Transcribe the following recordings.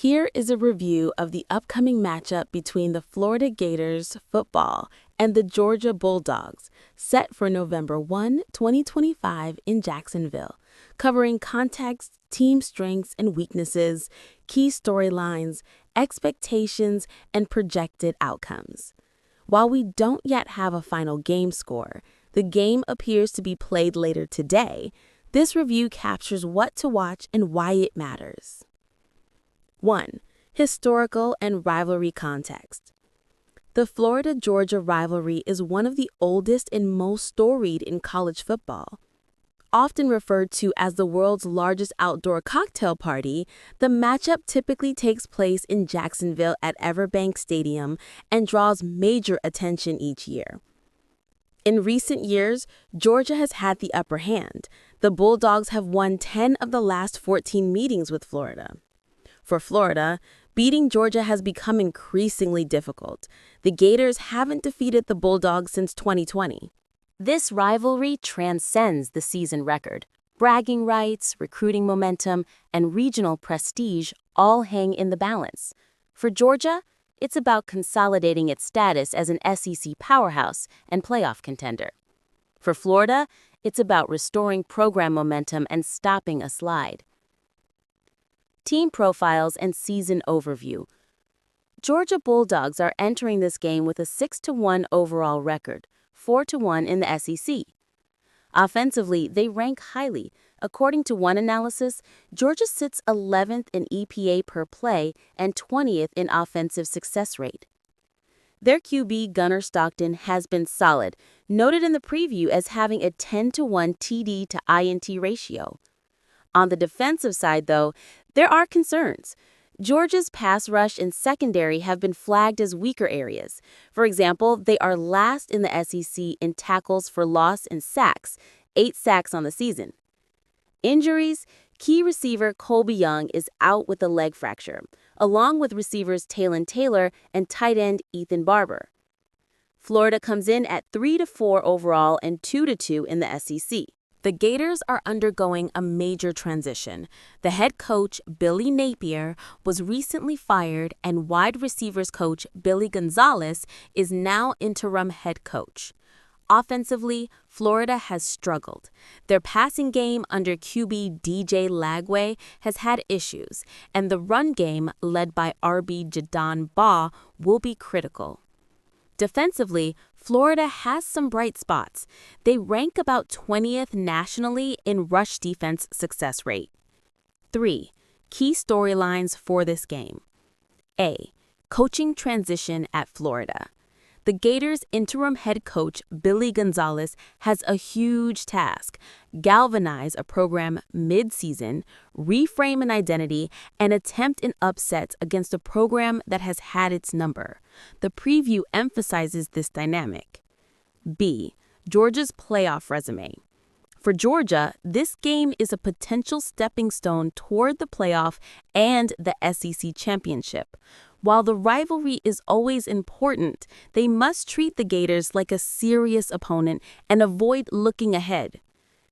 Here is a review of the upcoming matchup between the Florida Gators football and the Georgia Bulldogs, set for November 2025 in Jacksonville, covering context, team strengths and weaknesses, key storylines, expectations, and projected outcomes. While we don't yet have a final game score, the game appears to be played later today. This review captures what to watch and why it matters. 1. Historical and rivalry context. The Florida-Georgia rivalry is one of the oldest and most storied in college football. Often referred to as the world's largest outdoor cocktail party, the matchup typically takes place in Jacksonville at Everbank Stadium and draws major attention each year. In recent years, Georgia has had the upper hand. The Bulldogs have won 10 of the last 14 meetings with Florida. For Florida, beating Georgia has become increasingly difficult. The Gators haven't defeated the Bulldogs since 2020. This rivalry transcends the season record. Bragging rights, recruiting momentum, and regional prestige all hang in the balance. For Georgia, it's about consolidating its status as an SEC powerhouse and playoff contender. For Florida, it's about restoring program momentum and stopping a slide. Team profiles and season overview. Georgia Bulldogs are entering this game with a 6-1 overall record, 4-1 in the SEC. Offensively, they rank highly. According to one analysis, Georgia sits 11th in EPA per play and 20th in offensive success rate. Their QB, Gunnar Stockton, has been solid, noted in the preview as having a 10-1 TD to INT ratio. On the defensive side, though, there are concerns. Georgia's pass rush and secondary have been flagged as weaker areas. For example, they are last in the SEC in tackles for loss and sacks, 8 sacks on the season. Injuries: key receiver Colby Young is out with a leg fracture, along with receivers Talon Taylor and tight end Ethan Barber. Florida comes in at 3-4 overall and 2-2 in the SEC. The Gators are undergoing a major transition. The head coach, Billy Napier, was recently fired, and wide receivers coach Billy Gonzalez is now interim head coach. Offensively, Florida has struggled. Their passing game under QB DJ Lagway has had issues, and the run game, led by RB Jadon Baugh, will be critical. Defensively, Florida has some bright spots. They rank about 20th nationally in rush defense success rate. 3. Key storylines for this game. A. Coaching transition at Florida. The Gators' interim head coach, Billy Gonzalez, has a huge task: galvanize a program mid-season, reframe an identity, and attempt an upset against a program that has had its number. The preview emphasizes this dynamic. B. Georgia's playoff resume. For Georgia, this game is a potential stepping stone toward the playoff and the SEC championship. While the rivalry is always important, they must treat the Gators like a serious opponent and avoid looking ahead.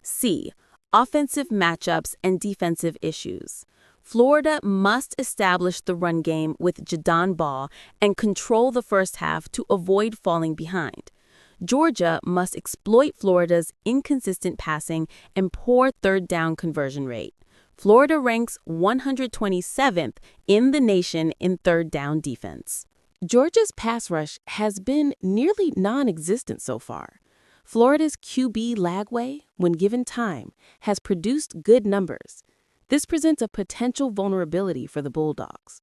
C. Offensive matchups and defensive issues. Florida must establish the run game with Jadon Baugh and control the first half to avoid falling behind. Georgia must exploit Florida's inconsistent passing and poor third down conversion rate. Florida ranks 127th in the nation in third down defense. Georgia's pass rush has been nearly non-existent so far. Florida's QB Lagway, when given time, has produced good numbers. This presents a potential vulnerability for the Bulldogs.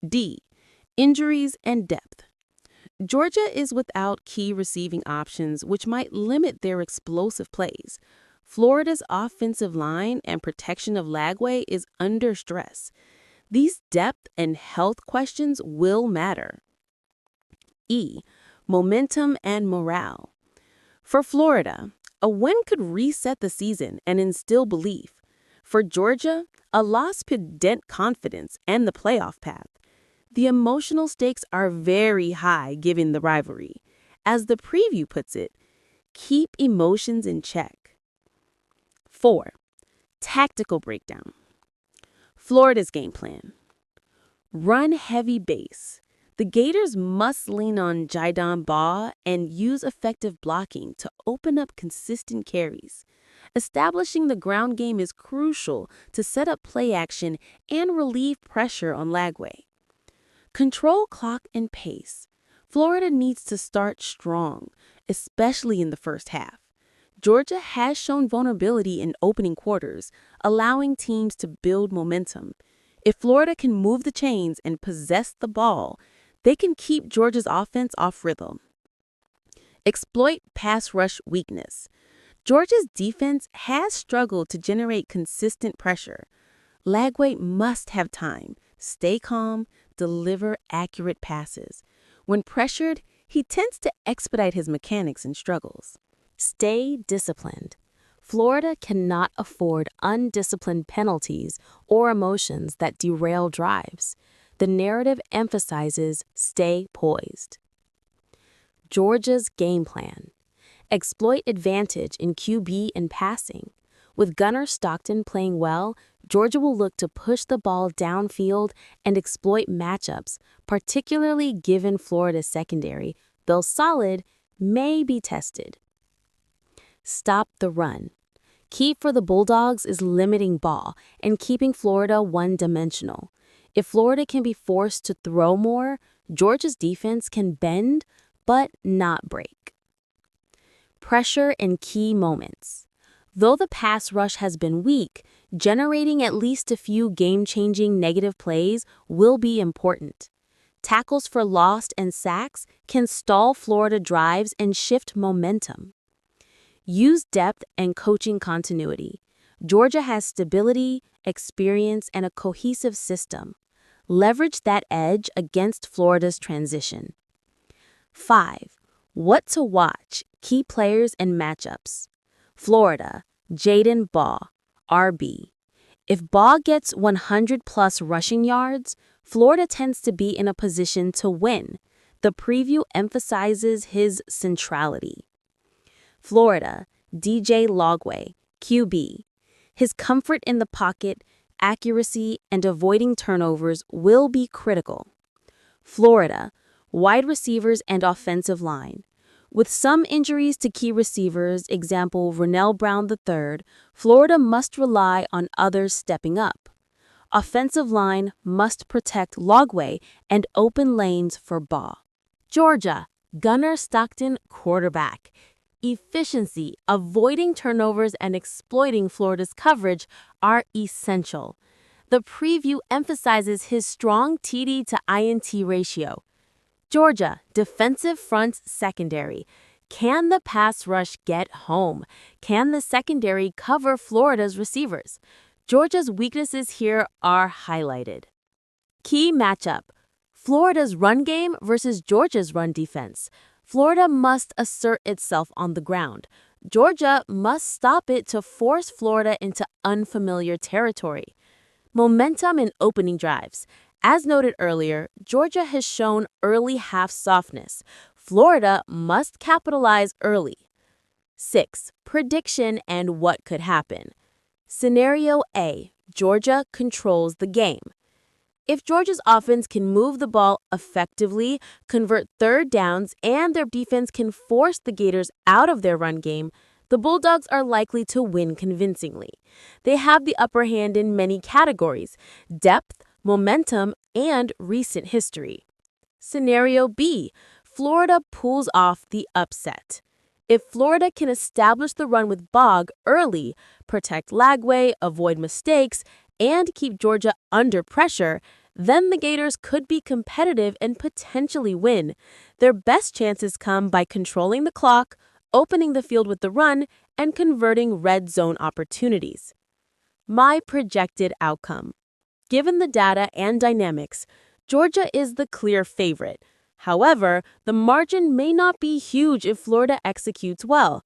D. Injuries and depth. Georgia is without key receiving options, which might limit their explosive plays. Florida's offensive line and protection of Lagway is under stress. These depth and health questions will matter. E. Momentum and morale. For Florida, a win could reset the season and instill belief. For Georgia, a loss could dent confidence and the playoff path. The emotional stakes are very high given the rivalry. As the preview puts it, keep emotions in check. 4. Tactical breakdown. Florida's game plan. Run-heavy base. The Gators must lean on Jidon Ball and use effective blocking to open up consistent carries. Establishing the ground game is crucial to set up play action and relieve pressure on Lagway. Control clock and pace. Florida needs to start strong, especially in the first half. Georgia has shown vulnerability in opening quarters, allowing teams to build momentum. If Florida can move the chains and possess the ball, they can keep Georgia's offense off rhythm. Exploit pass rush weakness. Georgia's defense has struggled to generate consistent pressure. Lagway must have time, stay calm, deliver accurate passes. When pressured, he tends to expedite his mechanics and struggles. Stay disciplined. Florida cannot afford undisciplined penalties or emotions that derail drives. The narrative emphasizes stay poised. Georgia's game plan. Exploit advantage in QB and passing. With Gunnar Stockton playing well, Georgia will look to push the ball downfield and exploit matchups, particularly given Florida's secondary, though solid, may be tested. Stop the run. Key for the Bulldogs is limiting ball and keeping Florida one-dimensional. If Florida can be forced to throw more, Georgia's defense can bend but not break. Pressure in key moments. Though the pass rush has been weak, generating at least a few game-changing negative plays will be important. Tackles for loss and sacks can stall Florida drives and shift momentum. Use depth and coaching continuity. Georgia has stability, experience, and a cohesive system. Leverage that edge against Florida's transition. 5. What to watch, key players and matchups. Florida, Jaden Ball, RB. If Ball gets 100-plus rushing yards, Florida tends to be in a position to win. The preview emphasizes his centrality. Florida, DJ Lagway, QB. His comfort in the pocket, accuracy, and avoiding turnovers will be critical. Florida, wide receivers and offensive line. With some injuries to key receivers, example Ronell Brown III, Florida must rely on others stepping up. Offensive line must protect Lagway and open lanes for Ball. Georgia, Gunnar Stockton, quarterback. Efficiency, avoiding turnovers, and exploiting Florida's coverage are essential. The preview emphasizes his strong TD to INT ratio. Georgia, defensive front secondary. Can the pass rush get home? Can the secondary cover Florida's receivers? Georgia's weaknesses here are highlighted. Key matchup: Florida's run game versus Georgia's run defense. Florida must assert itself on the ground. Georgia must stop it to force Florida into unfamiliar territory. Momentum in opening drives. As noted earlier, Georgia has shown early half softness. Florida must capitalize early. 6. Prediction and what could happen. Scenario A. Georgia controls the game. If Georgia's offense can move the ball effectively, convert third downs, and their defense can force the Gators out of their run game, the Bulldogs are likely to win convincingly. They have the upper hand in many categories: depth, momentum, and recent history. Scenario B. Florida pulls off the upset. If Florida can establish the run with Bog early, protect Lagway, avoid mistakes, and keep Georgia under pressure, then the Gators could be competitive and potentially win. Their best chances come by controlling the clock, opening the field with the run, and converting red zone opportunities. My projected outcome. Given the data and dynamics, Georgia is the clear favorite. However, the margin may not be huge if Florida executes well.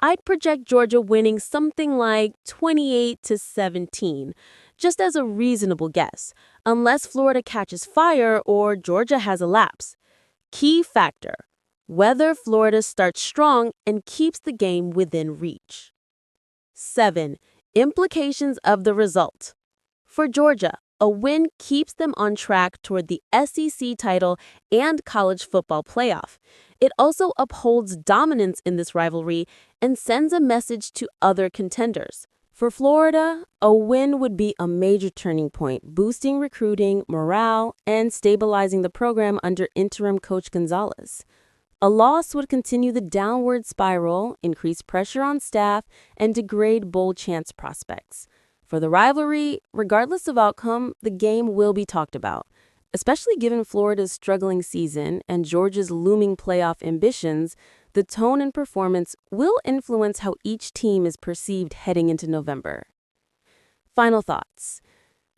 I'd project Georgia winning something like 28-17, just as a reasonable guess, unless Florida catches fire or Georgia has a lapse. Key factor: whether Florida starts strong and keeps the game within reach. 7. Implications of the result. For Georgia, A win keeps them on track toward the SEC title and college football playoff. It also upholds dominance in this rivalry and sends a message to other contenders. For Florida, a win would be a major turning point, boosting recruiting, morale, and stabilizing the program under interim coach Gonzalez. A loss would continue the downward spiral, increase pressure on staff, and degrade bowl chance prospects. For the rivalry, regardless of outcome, the game will be talked about, especially given Florida's struggling season and Georgia's looming playoff ambitions. The tone and performance will influence how each team is perceived heading into November. Final thoughts.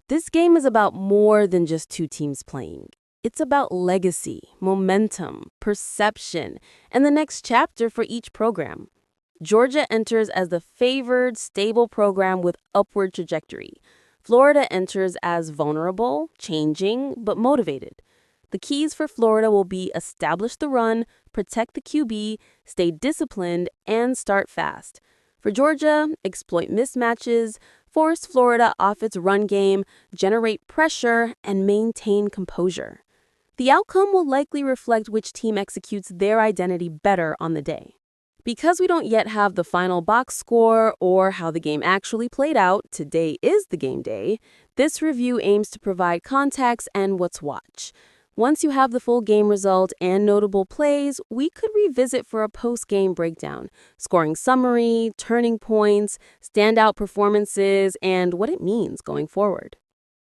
This game is about more than just two teams playing. It's about legacy, momentum, perception, and the next chapter for each program. Georgia enters as the favored, stable program with upward trajectory. Florida enters as vulnerable, changing, but motivated. The keys for Florida will be establish the run, protect the QB, stay disciplined, and start fast. For Georgia, exploit mismatches, force Florida off its run game, generate pressure, and maintain composure. The outcome will likely reflect which team executes their identity better on the day. Because we don't yet have the final box score or how the game actually played out, today is the game day, this review aims to provide context and what's watch. Once you have the full game result and notable plays, we could revisit for a post-game breakdown, scoring summary, turning points, standout performances, and what it means going forward.